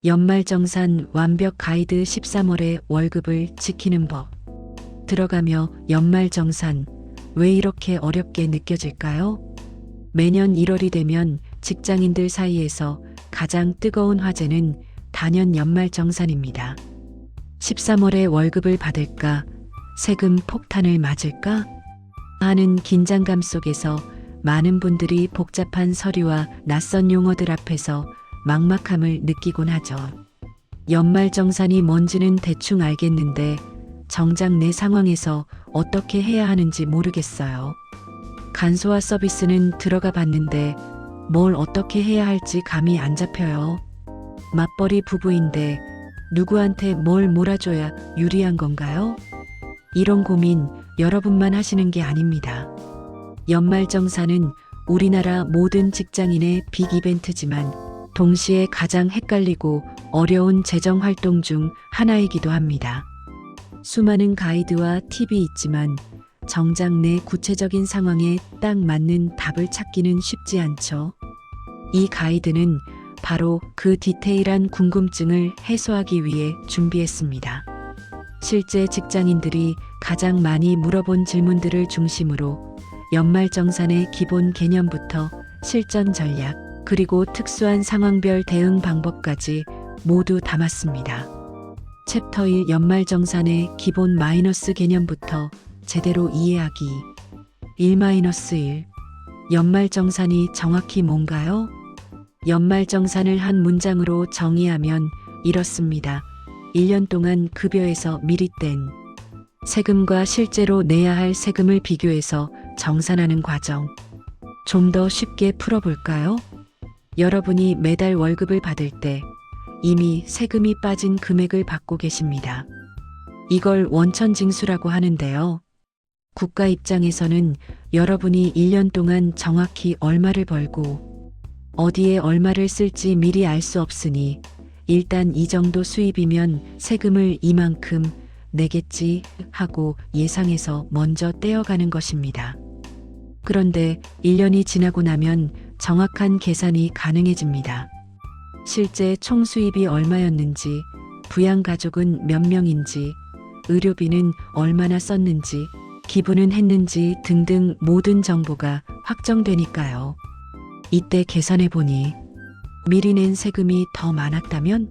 연말정산 완벽 가이드 13월의 월급을 지키는 법. 들어가며 연말정산 왜 이렇게 어렵게 느껴질까요? 매년 1월이 되면 직장인들 사이에서 가장 뜨거운 화제는 단연 연말정산입니다. 13월에 월급을 받을까? 세금 폭탄을 맞을까? 하는 긴장감 속에서 많은 분들이 복잡한 서류와 낯선 용어들 앞에서 막막함을 느끼곤 하죠. 연말정산이 뭔지는 대충 알겠는데 정작 내 상황에서 어떻게 해야 하는지 모르겠어요. 간소화 서비스는 들어가 봤는데 뭘 어떻게 해야 할지 감이 안 잡혀요. 맞벌이 부부인데 누구한테 뭘 몰아줘야 유리한 건가요? 이런 고민 여러분만 하시는 게 아닙니다. 연말정산은 우리나라 모든 직장인의 빅 이벤트지만 동시에 가장 헷갈리고 어려운 재정 활동 중 하나이기도 합니다. 수많은 가이드와 팁이 있지만 정작 내 구체적인 상황에 딱 맞는 답을 찾기는 쉽지 않죠. 이 가이드는 바로 그 디테일한 궁금증을 해소하기 위해 준비했습니다. 실제 직장인들이 가장 많이 물어본 질문들을 중심으로 연말정산의 기본 개념부터 실전 전략, 그리고 특수한 상황별 대응 방법까지 모두 담았습니다. 챕터 1 연말정산의 기본 마이너스 개념부터 제대로 이해하기. 1-1 연말정산이 정확히 뭔가요? 연말정산을 한 문장으로 정의하면 이렇습니다. 1년 동안 급여에서 미리 뗀 세금과 실제로 내야 할 세금을 비교해서 정산하는 과정. 좀 더 쉽게 풀어볼까요? 여러분이 매달 월급을 받을 때 이미 세금이 빠진 금액을 받고 계십니다. 이걸 원천징수라고 하는데요. 국가 입장에서는 여러분이 1년 동안 정확히 얼마를 벌고 어디에 얼마를 쓸지 미리 알 수 없으니 일단 이 정도 수입이면 세금을 이만큼 내겠지 하고 예상해서 먼저 떼어가는 것입니다. 그런데 1년이 지나고 나면 정확한 계산이 가능해집니다. 실제 총 수입이 얼마였는지, 부양가족은 몇 명인지, 의료비는 얼마나 썼는지, 기부는 했는지 등등 모든 정보가 확정되니까요. 이때 계산해보니 미리 낸 세금이 더 많았다면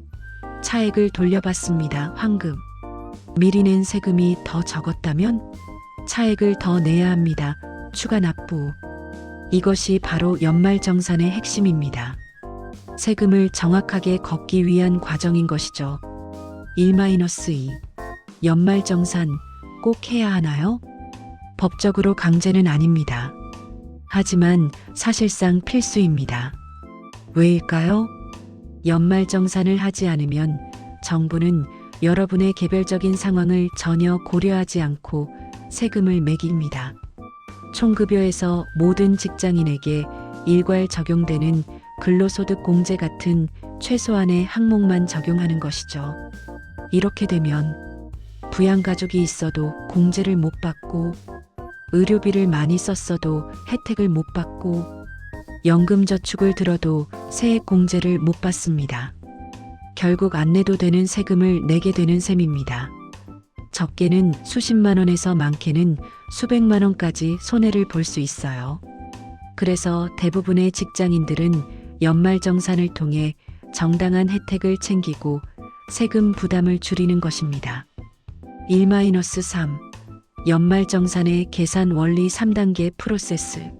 차액을 돌려받습니다. 환급. 미리 낸 세금이 더 적었다면 차액을 더 내야 합니다. 추가 납부. 이것이 바로 연말정산의 핵심입니다. 세금을 정확하게 걷기 위한 과정인 것이죠. 1-2 연말정산 꼭 해야 하나요? 법적으로 강제는 아닙니다. 하지만 사실상 필수입니다. 왜일까요? 연말정산을 하지 않으면 정부는 여러분의 개별적인 상황을 전혀 고려하지 않고 세금을 매깁니다. 총급여에서 모든 직장인에게 일괄 적용되는 근로소득 공제 같은 최소한의 항목만 적용하는 것이죠. 이렇게 되면 부양가족이 있어도 공제를 못 받고 의료비를 많이 썼어도 혜택을 못 받고 연금저축을 들어도 세액 공제를 못 받습니다. 결국 안 내도 되는 세금을 내게 되는 셈입니다. 적게는 수십만 원에서 많게는 수백만 원까지 손해를 볼 수 있어요. 그래서 대부분의 직장인들은 연말정산을 통해 정당한 혜택을 챙기고 세금 부담을 줄이는 것입니다. 1-3 연말정산의 계산 원리 3단계 프로세스.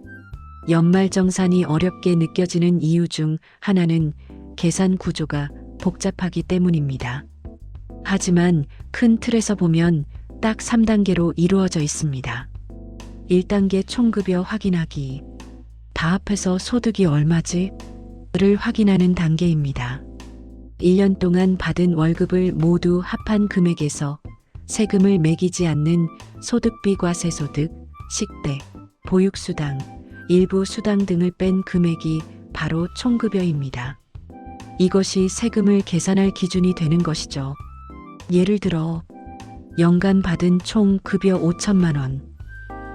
연말정산이 어렵게 느껴지는 이유 중 하나는 계산 구조가 복잡하기 때문입니다. 하지만 큰 틀에서 보면 딱 3단계로 이루어져 있습니다. 1단계 총급여 확인하기. 다 합해서 소득이 얼마지? 를 확인하는 단계입니다. 1년 동안 받은 월급을 모두 합한 금액에서 세금을 매기지 않는 소득비 과세소득, 식대, 보육수당, 일부 수당 등을 뺀 금액이 바로 총급여입니다. 이것이 세금을 계산할 기준이 되는 것이죠. 예를 들어 연간 받은 총 급여 5천만 원,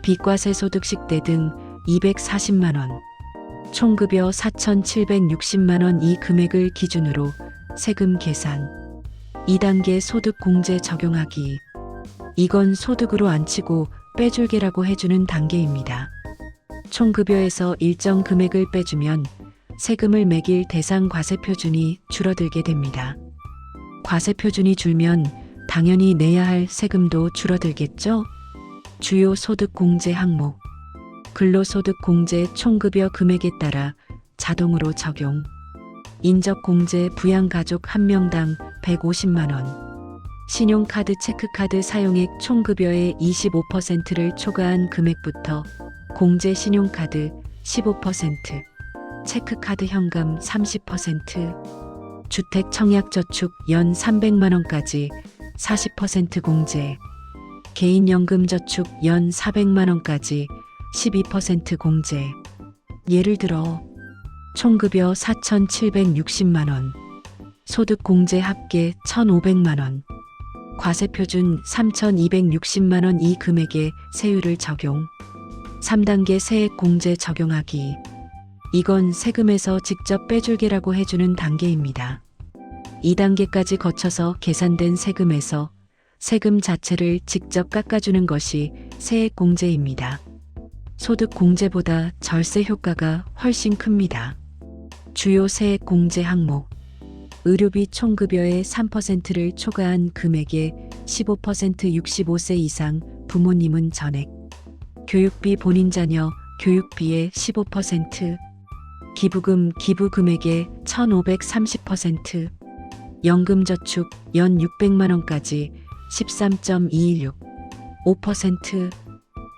비과세 소득 식대 등 240만 원, 총급여 4,760만 원 이 금액을 기준으로 세금 계산. 2단계 소득 공제 적용하기. 이건 소득으로 안 치고 빼줄게라고 해주는 단계입니다. 총급여에서 일정 금액을 빼주면 세금을 매길 대상 과세표준이 줄어들게 됩니다. 과세표준이 줄면 당연히 내야 할 세금도 줄어들겠죠? 주요 소득 공제 항목. 근로소득 공제 총급여 금액에 따라 자동으로 적용. 인적 공제 부양가족 1명당 150만 원. 신용카드 체크카드 사용액 총급여의 25%를 초과한 금액부터 공제 신용카드 15%, 체크카드 현금 30%, 주택 청약저축 연 300만 원까지 40% 공제, 개인연금저축 연 400만 원까지 12% 공제. 예를 들어 총급여 4,760만 원, 소득 공제 합계 1,500만 원, 과세표준 3,260만 원 이 금액에 세율을 적용. 3단계 세액 공제 적용하기. 이건 세금에서 직접 빼줄게라고 해주는 단계입니다. 2단계까지 거쳐서 계산된 세금에서 세금 자체를 직접 깎아주는 것이 세액 공제입니다. 소득 공제보다 절세 효과가 훨씬 큽니다. 주요 세액 공제 항목. 의료비 총급여의 3%를 초과한 금액의 15% 65세 이상 부모님은 전액. 교육비 본인 자녀 교육비의 15%. 기부금 기부 금액의 1,530%. 연금저축 연 600만 원까지 13.216. 5%.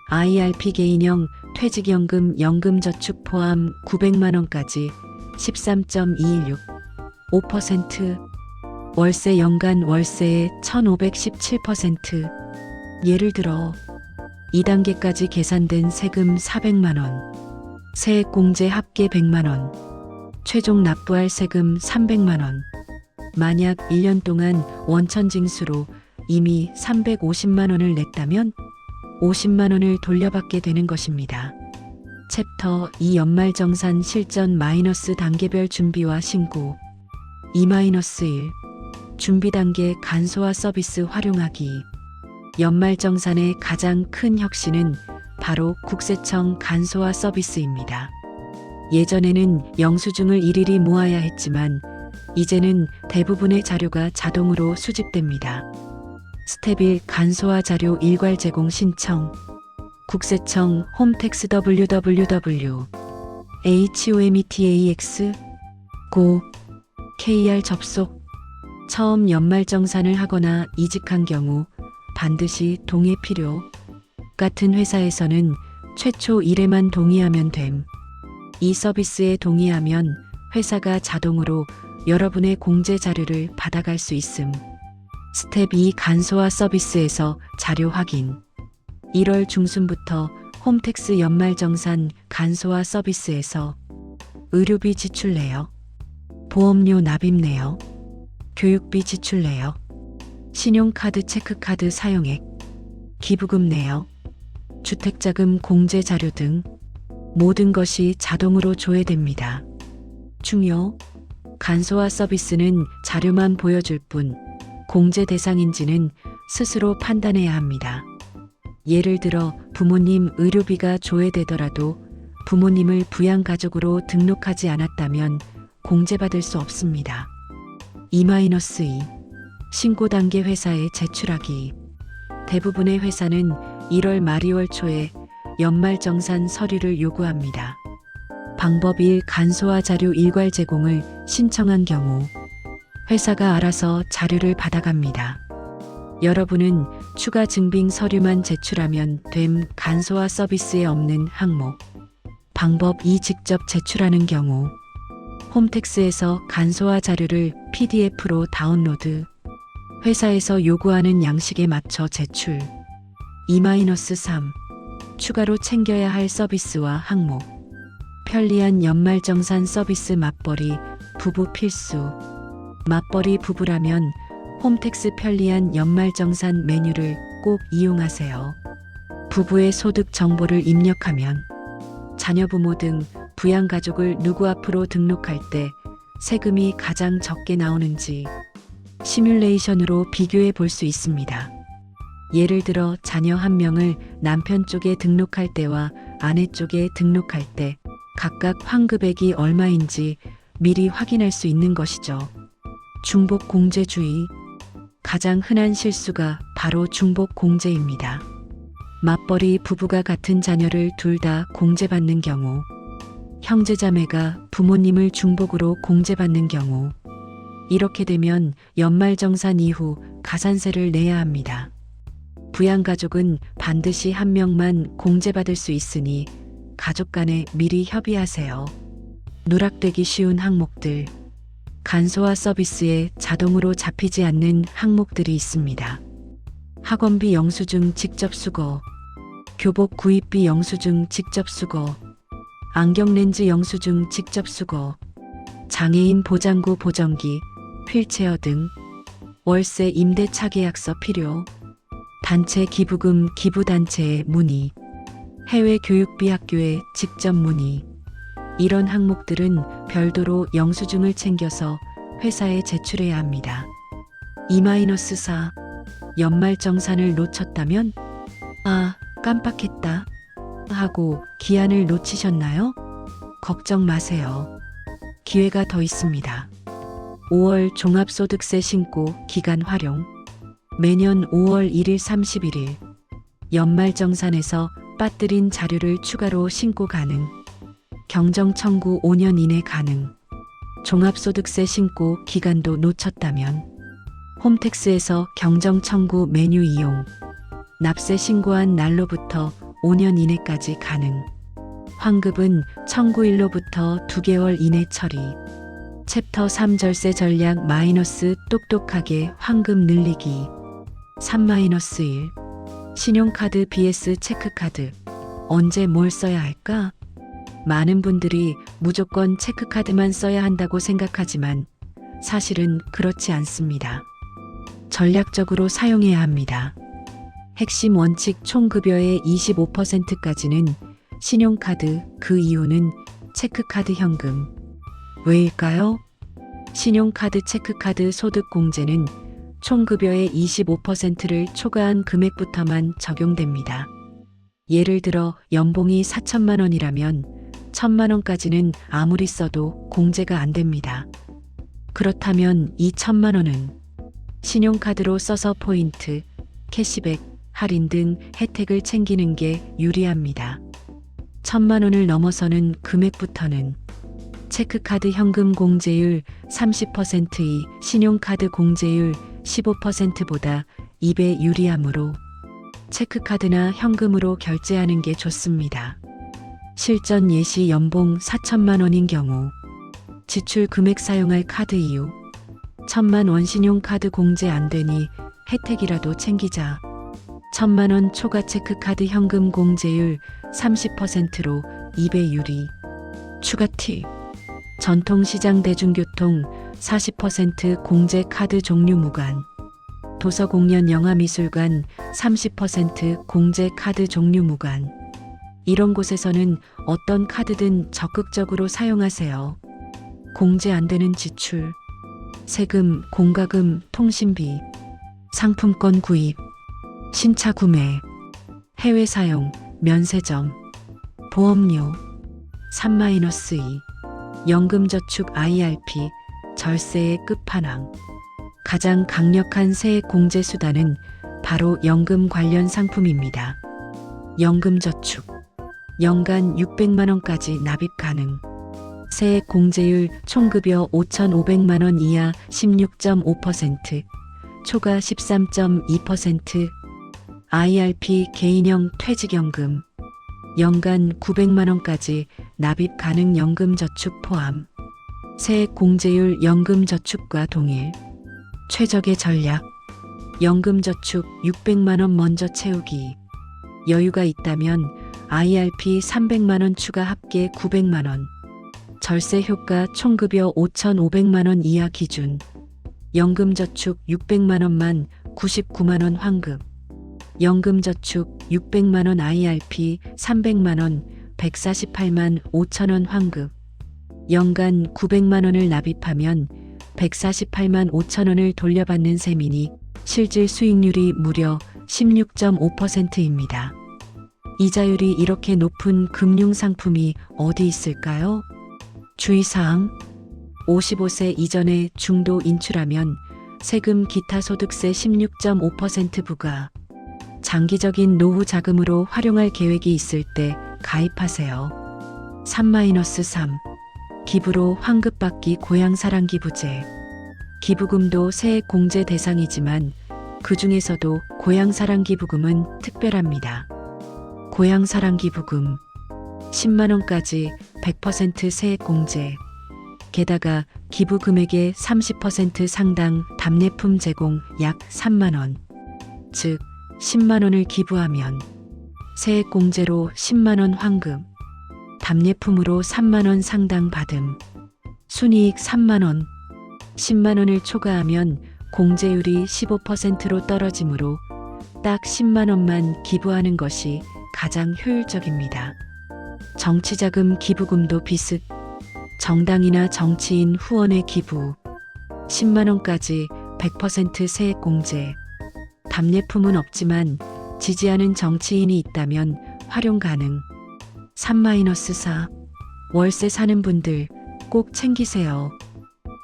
IRP 개인형 퇴직연금 연금저축 포함 900만 원까지 13.216. 5%. 월세 연간 월세의 1,517%. 예를 들어 2단계까지 계산된 세금 400만 원, 세액 공제 합계 100만 원, 최종 납부할 세금 300만 원. 만약 1년 동안 원천징수로 이미 350만 원을 냈다면 50만 원을 돌려받게 되는 것입니다. 챕터 2 연말정산 실전 마이너스 단계별 준비와 신고. 2-1 준비 단계 간소화 서비스 활용하기. 연말정산의 가장 큰 혁신은 바로 국세청 간소화 서비스입니다. 예전에는 영수증을 일일이 모아야 했지만 이제는 대부분의 자료가 자동으로 수집됩니다. 스텝 1 간소화 자료 일괄 제공 신청. 국세청 홈택스 www HOMETAX 고 KR 접속. 처음 연말정산을 하거나 이직한 경우 반드시 동의 필요. 같은 회사에서는 최초 1회만 동의하면 됨. 이 서비스에 동의하면 회사가 자동으로 여러분의 공제 자료를 받아갈 수 있음. 스텝 2 간소화 서비스에서 자료 확인. 1월 중순부터 홈택스 연말정산 간소화 서비스에서 의료비 지출 내역, 보험료 납입 내역, 교육비 지출 내역, 신용카드 체크카드 사용액, 기부금 내역, 주택자금 공제 자료 등 모든 것이 자동으로 조회됩니다. 중요. 간소화 서비스는 자료만 보여줄 뿐 공제 대상인지는 스스로 판단해야 합니다. 예를 들어 부모님 의료비가 조회되더라도 부모님을 부양가족으로 등록하지 않았다면 공제받을 수 없습니다. 2-2 신고 단계 회사에 제출하기. 대부분의 회사는 1월 말 2월 초에 연말정산 서류를 요구합니다. 방법 1 간소화 자료 일괄 제공을 신청한 경우 회사가 알아서 자료를 받아갑니다. 여러분은 추가 증빙 서류만 제출하면 됨. 간소화 서비스에 없는 항목. 방법 2 직접 제출하는 경우 홈택스에서 간소화 자료를 PDF로 다운로드. 회사에서 요구하는 양식에 맞춰 제출. 2-3 추가로 챙겨야 할 서비스와 항목. 편리한 연말정산 서비스 맞벌이 부부 필수. 맞벌이 부부라면 홈택스 편리한 연말정산 메뉴를 꼭 이용하세요. 부부의 소득 정보를 입력하면 자녀 부모 등 부양가족을 누구 앞으로 등록할 때 세금이 가장 적게 나오는지 시뮬레이션으로 비교해 볼 수 있습니다. 예를 들어 자녀 한 명을 남편 쪽에 등록할 때와 아내 쪽에 등록할 때 각각 환급액이 얼마인지 미리 확인할 수 있는 것이죠. 중복 공제주의. 가장 흔한 실수가 바로 중복 공제입니다. 맞벌이 부부가 같은 자녀를 둘 다 공제받는 경우, 형제자매가 부모님을 중복으로 공제받는 경우, 이렇게 되면 연말정산 이후 가산세를 내야 합니다. 부양가족은 반드시 한 명만 공제받을 수 있으니 가족 간에 미리 협의하세요. 누락되기 쉬운 항목들. 간소화 서비스에 자동으로 잡히지 않는 항목들이 있습니다. 학원비 영수증 직접 수거, 교복 구입비 영수증 직접 수거, 안경렌즈 영수증 직접 수거, 장애인 보장구 보정기, 휠체어 등, 월세 임대차 계약서 필요, 단체 기부금 기부단체에 문의, 해외 교육비 학교에 직접 문의. 이런 항목들은 별도로 영수증을 챙겨서 회사에 제출해야 합니다. 2-4 연말정산을 놓쳤다면 아, 깜빡했다 하고 기한을 놓치셨나요? 걱정 마세요. 기회가 더 있습니다. 5월 종합소득세 신고 기간 활용. 매년 5월 1일 31일 연말정산에서 빠뜨린 자료를 추가로 신고 가능. 경정 청구 5년 이내 가능. 종합소득세 신고 기간도 놓쳤다면 홈택스에서 경정 청구 메뉴 이용. 납세 신고한 날로부터 5년 이내까지 가능. 환급은 청구일로부터 2개월 이내 처리. 챕터 3 절세 전략 마이너스 똑똑하게 환급 늘리기. 3-1 신용카드 vs 체크카드. 언제 뭘 써야 할까? 많은 분들이 무조건 체크카드만 써야 한다고 생각하지만 사실은 그렇지 않습니다. 전략적으로 사용해야 합니다. 핵심 원칙 총급여의 25%까지는 신용카드, 그 이유는 체크카드 현금. 왜일까요? 신용카드 체크카드 소득공제는 총급여의 25%를 초과한 금액부터만 적용됩니다. 예를 들어 연봉이 4천만 원이라면 1천만 원까지는 아무리 써도 공제가 안 됩니다. 그렇다면 2천만 원은 신용카드로 써서 포인트, 캐시백, 할인 등 혜택을 챙기는 게 유리합니다. 1천만 원을 넘어서는 금액부터는 체크카드 현금 공제율 30%이 신용카드 공제율 15%보다 2배 유리하므로 체크카드나 현금으로 결제하는 게 좋습니다. 실전 예시 연봉 4천만 원인 경우 지출 금액 사용할 카드 이유. 1천만 원 신용카드 공제 안 되니 혜택이라도 챙기자. 1천만 원 초과 체크카드 현금 공제율 30%로 2배 유리. 추가 팁. 전통시장 대중교통 40% 공제 카드 종류 무관. 도서공연 영화미술관 30% 공제 카드 종류 무관. 이런 곳에서는 어떤 카드든 적극적으로 사용하세요. 공제 안 되는 지출. 세금, 공과금, 통신비, 상품권 구입, 신차 구매, 해외 사용, 면세점, 보험료. 3-2 연금저축 IRP, 절세의 끝판왕. 가장 강력한 세액 공제 수단은 바로 연금 관련 상품입니다. 연금저축. 연간 600만 원까지 납입 가능. 세액 공제율 총급여 5,500만 원 이하 16.5%, 초과 13.2%. IRP 개인형 퇴직연금. 연간 900만 원까지 납입 가능 연금저축 포함. 세액 공제율 연금저축과 동일. 최적의 전략. 연금저축 600만 원 먼저 채우기. 여유가 있다면 IRP 300만 원 추가 합계 900만 원. 절세 효과 총급여 5,500만 원 이하 기준. 연금저축 600만 원만 99만 원 환급. 연금저축 600만 원 IRP 300만 원 148만 5천 원 환급. 연간 900만 원을 납입하면 148만 5천 원을 돌려받는 셈이니 실질 수익률이 무려 16.5%입니다. 이자율이 이렇게 높은 금융상품이 어디 있을까요? 주의사항: 55세 이전에 중도 인출하면 세금 기타 소득세 16.5% 부과. 장기적인 노후 자금으로 활용할 계획이 있을 때 가입하세요. 3-3. 기부로 환급받기 고향사랑기부제. 기부금도 세액 공제 대상이지만 그 중에서도 고향사랑기부금은 특별합니다. 고향사랑기부금 10만 원까지 100% 세액 공제. 게다가 기부 금액의 30% 상당 답례품 제공 약 3만 원. 즉 10만 원을 기부하면 세액 공제로 10만 원 환급, 답례품으로 3만 원 상당 받음, 순이익 3만 원, 10만 원을 초과하면 공제율이 15%로 떨어지므로 딱 10만 원만 기부하는 것이 가장 효율적입니다. 정치자금 기부금도 비슷. 정당이나 정치인 후원의 기부 10만 원까지 100% 세액 공제. 답례품은 없지만 지지하는 정치인이 있다면 활용 가능. 3-4. 월세 사는 분들 꼭 챙기세요.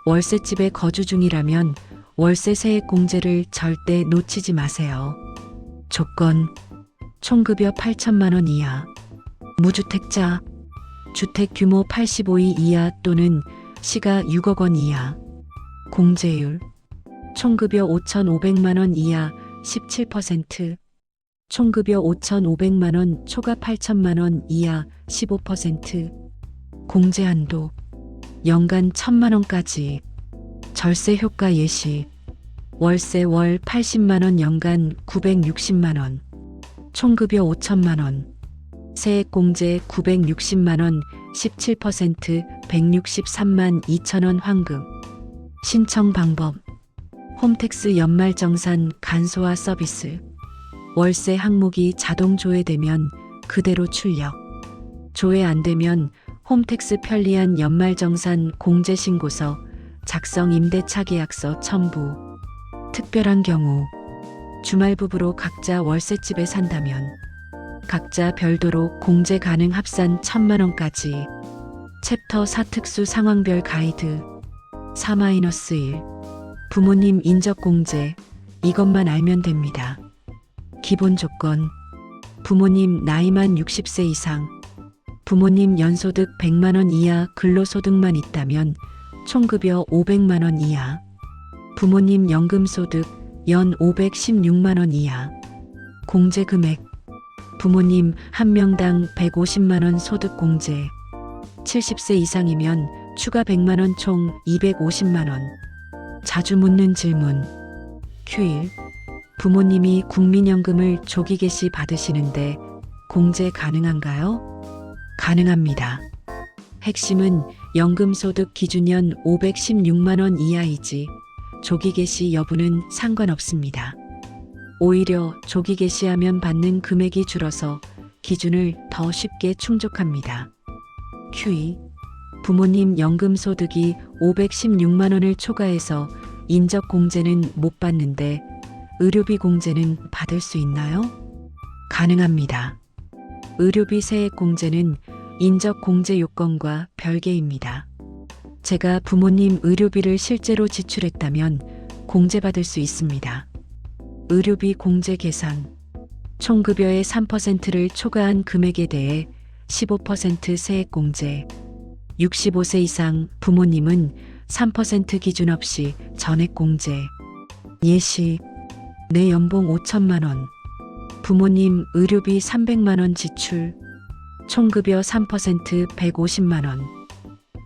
월세집에 거주 중이라면 월세 세액 공제를 절대 놓치지 마세요. 조건: 총급여 8천만 원 이하, 무주택자, 주택 규모 85이 이하 또는 시가 6억 원 이하. 공제율: 총급여 5,500만 원 이하 17%, 총급여 5,500만 원 초과 8천만 원 이하 15%. 공제 한도: 연간 1,000만 원까지. 절세 효과 예시: 월세 월 80만 원, 연간 960만 원, 총급여 5천만 원, 세액 공제 960만 원, 17% 163만 2천 원 환급. 신청 방법: 홈택스 연말정산 간소화 서비스. 월세 항목이 자동 조회되면 그대로 출력. 조회 안 되면 홈택스 편리한 연말정산 공제신고서 작성, 임대차 계약서 첨부. 특별한 경우: 주말부부로 각자 월세집에 산다면 각자 별도로 공제 가능. 합산 1,000만 원까지. 챕터 4 특수 상황별 가이드. 4-1. 부모님 인적 공제. 이것만 알면 됩니다. 기본 조건: 부모님 나이만 60세 이상, 부모님 연소득 100만 원 이하 근로소득만 있다면 총급여 500만 원 이하, 부모님 연금소득 연 516만 원 이하. 공제 금액: 부모님 한 명당 150만 원 소득 공제, 70세 이상이면 추가 100만 원 총 250만 원. 자주 묻는 질문. Q1. 부모님이 국민연금을 조기 개시 받으시는데 공제 가능한가요? 가능합니다. 핵심은 연금소득 기준연 516만 원 이하이지 조기 개시 여부는 상관없습니다. 오히려 조기 개시하면 받는 금액이 줄어서 기준을 더 쉽게 충족합니다. Q2. 부모님 연금소득이 516만 원을 초과해서 인적 공제는 못 받는데 의료비 공제는 받을 수 있나요? 가능합니다. 의료비 세액 공제는 인적 공제 요건과 별개입니다. 제가 부모님 의료비를 실제로 지출했다면 공제받을 수 있습니다. 의료비 공제 계산: 총급여의 3%를 초과한 금액에 대해 15% 세액 공제. 65세 이상 부모님은 3% 기준 없이 전액 공제. 예시: 내 연봉 5천만 원, 부모님 의료비 300만 원 지출, 총급여 3% 150만 원.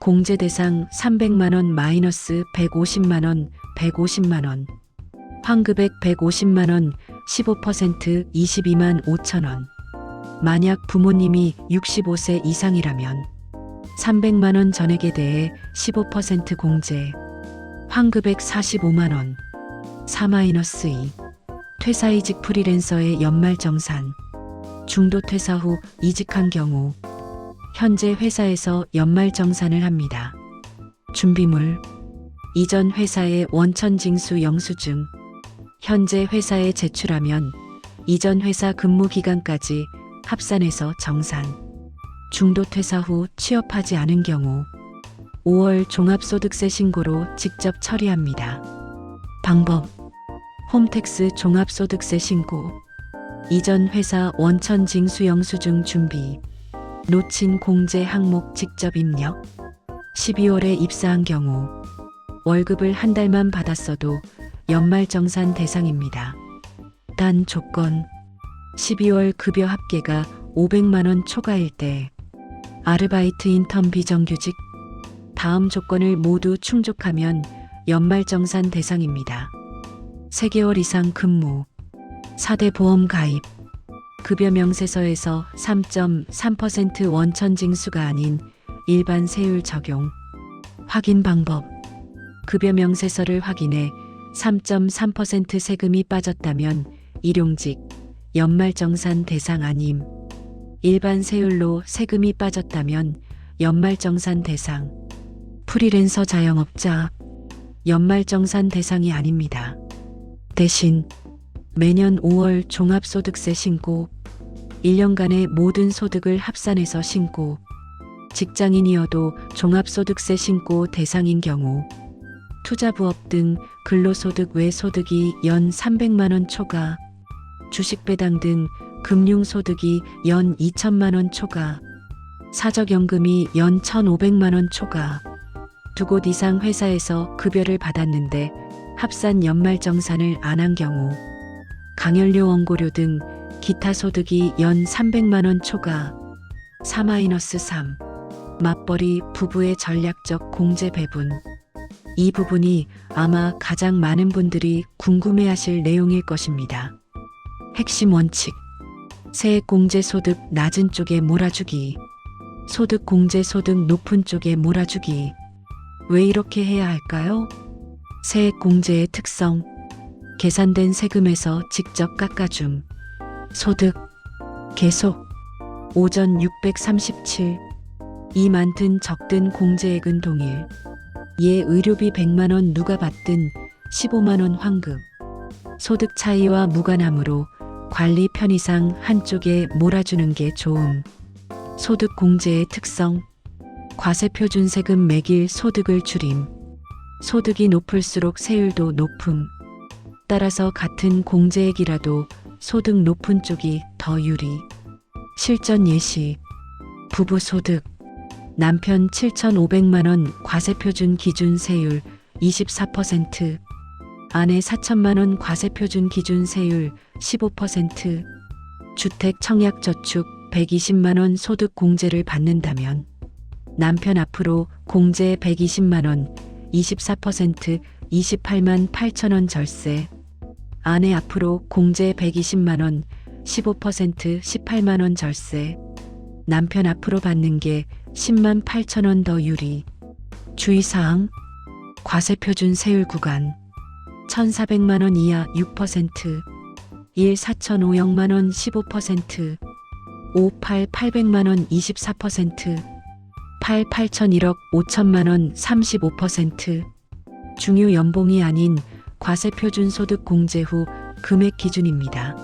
공제 대상 300만 원 마이너스 150만 원, 150만 원. 환급액 150만 원, 15% 22만 5천 원. 만약 부모님이 65세 이상이라면 300만 원 전액에 대해 15% 공제. 환급액 45만 원. 4-2. 퇴사이직 프리랜서의 연말정산. 중도 퇴사 후 이직한 경우 현재 회사에서 연말정산을 합니다. 준비물. 이전 회사의 원천징수 영수증. 현재 회사에 제출하면 이전 회사 근무 기간까지 합산해서 정산. 중도 퇴사 후 취업하지 않은 경우 5월 종합소득세 신고로 직접 처리합니다. 방법. 홈택스 종합소득세 신고. 이전 회사 원천징수 영수증 준비. 놓친 공제 항목 직접 입력. 12월에 입사한 경우 월급을 한 달만 받았어도 연말정산 대상입니다. 단 조건. 12월 급여 합계가 500만 원 초과일 때 아르바이트 인턴 비정규직. 다음 조건을 모두 충족하면 연말정산 대상입니다. 3개월 이상 근무. 4대 보험 가입. 급여 명세서에서 3.3% 원천징수가 아닌 일반 세율 적용. 확인 방법. 급여 명세서를 확인해 3.3% 세금이 빠졌다면 일용직, 연말정산 대상 아님. 일반 세율로 세금이 빠졌다면 연말정산 대상. 프리랜서 자영업자, 연말정산 대상이 아닙니다. 대신 매년 5월 종합소득세 신고, 1년간의 모든 소득을 합산해서 신고, 직장인이어도 종합소득세 신고 대상인 경우, 투자부업 등 근로소득 외 소득이 연 300만 원 초과, 주식배당 등 금융소득이 연 2천만 원 초과, 사적연금이 연 1,500만 원 초과, 2곳 이상 회사에서 급여를 받았는데 합산 연말정산을 안 한 경우, 강연료 원고료 등 기타 소득이 연 300만 원 초과, 4-3, 맞벌이 부부의 전략적 공제 배분. 이 부분이 아마 가장 많은 분들이 궁금해하실 내용일 것입니다. 핵심 원칙. 세액 공제 소득 낮은 쪽에 몰아주기. 소득 공제 소득 높은 쪽에 몰아주기. 왜 이렇게 해야 할까요? 세액 공제의 특성. 계산된 세금에서 직접 깎아줌. 소득. 계속. 오전 637. 이 많든 적든 공제액은 동일. 얘 의료비 100만 원 누가 받든 15만 원 환급. 소득 차이와 무관하므로 관리 편의상 한쪽에 몰아주는 게 좋음. 소득 공제의 특성. 과세표준세금 매길 소득을 줄임. 소득이 높을수록 세율도 높음. 따라서 같은 공제액이라도 소득 높은 쪽이 더 유리. 실전 예시. 부부 소득. 남편 7,500만 원 과세표준 기준 세율 24%. 아내 4천만 원 과세표준 기준 세율 15%. 주택 청약저축 120만 원 소득 공제를 받는다면 남편 앞으로 공제 120만 원 24% 28만 8천 원 절세. 아내 앞으로 공제 120만 원 15% 18만 원 절세. 남편 앞으로 받는 게 10만 8천 원 더 유리. 주의사항. 과세표준 세율 구간. 1,400만 원 이하 6%, 1 4,500만 원 15%, 5 8 800만 원 24%, 8 8,001억 5천만 원 35%. 중요 연봉이 아닌 과세표준 소득 공제 후 금액 기준입니다.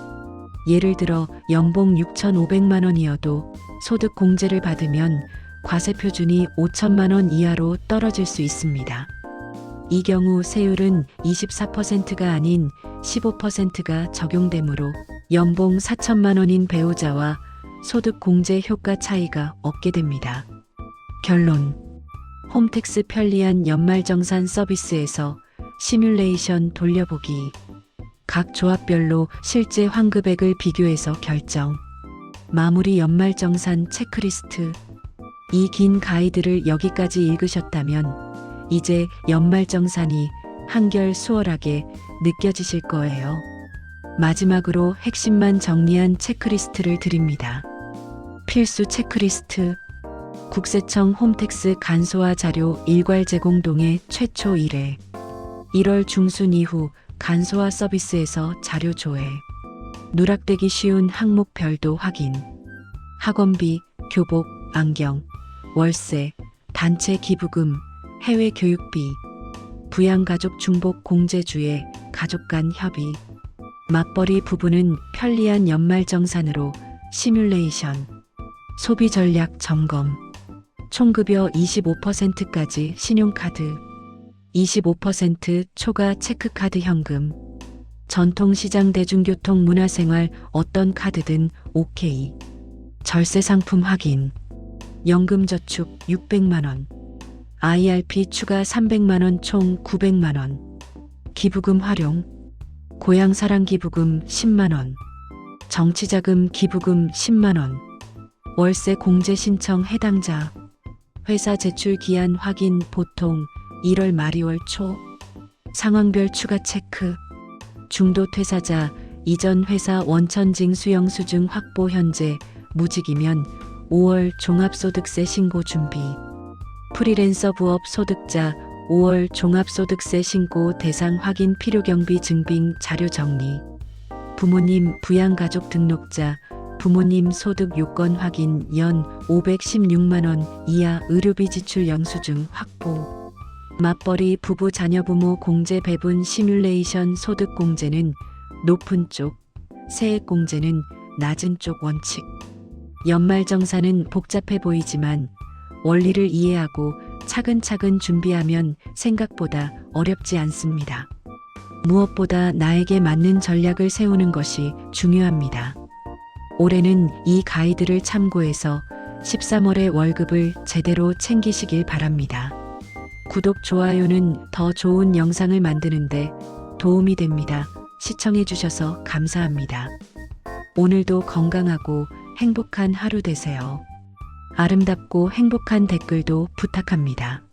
예를 들어 연봉 6,500만 원이어도 소득 공제를 받으면 과세표준이 5천만 원 이하로 떨어질 수 있습니다. 이 경우 세율은 24%가 아닌 15%가 적용되므로 연봉 4천만 원인 배우자와 소득 공제 효과 차이가 없게 됩니다. 결론. 홈택스 편리한 연말정산 서비스에서 시뮬레이션 돌려보기. 각 조합별로 실제 환급액을 비교해서 결정. 마무리 연말정산 체크리스트. 이 긴 가이드를 여기까지 읽으셨다면 이제 연말정산이 한결 수월하게 느껴지실 거예요. 마지막으로 핵심만 정리한 체크리스트를 드립니다. 필수 체크리스트. 국세청 홈택스 간소화 자료 일괄 제공 동의 최초 1회. 1월 중순 이후 간소화 서비스에서 자료 조회. 누락되기 쉬운 항목별도 확인. 학원비, 교복, 안경, 월세, 단체 기부금, 해외 교육비, 부양가족 중복 공제주의, 가족 간 협의, 맞벌이 부부는 편리한 연말정산으로 시뮬레이션, 소비 전략 점검, 총급여 25%까지 신용카드, 25% 초과 체크카드 현금, 전통시장 대중교통 문화생활 어떤 카드든 OK, 절세 상품 확인, 연금저축 600만원, IRP 추가 300만원 총 900만원, 기부금 활용, 고향사랑 기부금 10만원, 정치자금 기부금 10만원, 월세 공제 신청 해당자, 회사 제출 기한 확인 보통 1월 말 2월 초, 상황별 추가 체크, 중도 퇴사자, 이전 회사 원천징 수용 수증 확보 현재 무직이면 5월 종합소득세 신고 준비, 프리랜서 부업 소득자 5월 종합소득세 신고 대상 확인 필요경비 증빙 자료 정리, 부모님 부양가족 등록자 부모님 소득 요건 확인 연 516만원 이하 의료비 지출 영수증 확보, 맞벌이 부부 자녀부모 공제 배분 시뮬레이션 소득 공제는 높은 쪽, 세액 공제는 낮은 쪽 원칙. 연말정산은 복잡해 보이지만 원리를 이해하고 차근차근 준비하면 생각보다 어렵지 않습니다. 무엇보다 나에게 맞는 전략을 세우는 것이 중요합니다. 올해는 이 가이드를 참고해서 13월의 월급을 제대로 챙기시길 바랍니다. 구독, 좋아요는 더 좋은 영상을 만드는데 도움이 됩니다. 시청해주셔서 감사합니다. 오늘도 건강하고 행복한 하루 되세요. 아름답고 행복한 댓글도 부탁합니다.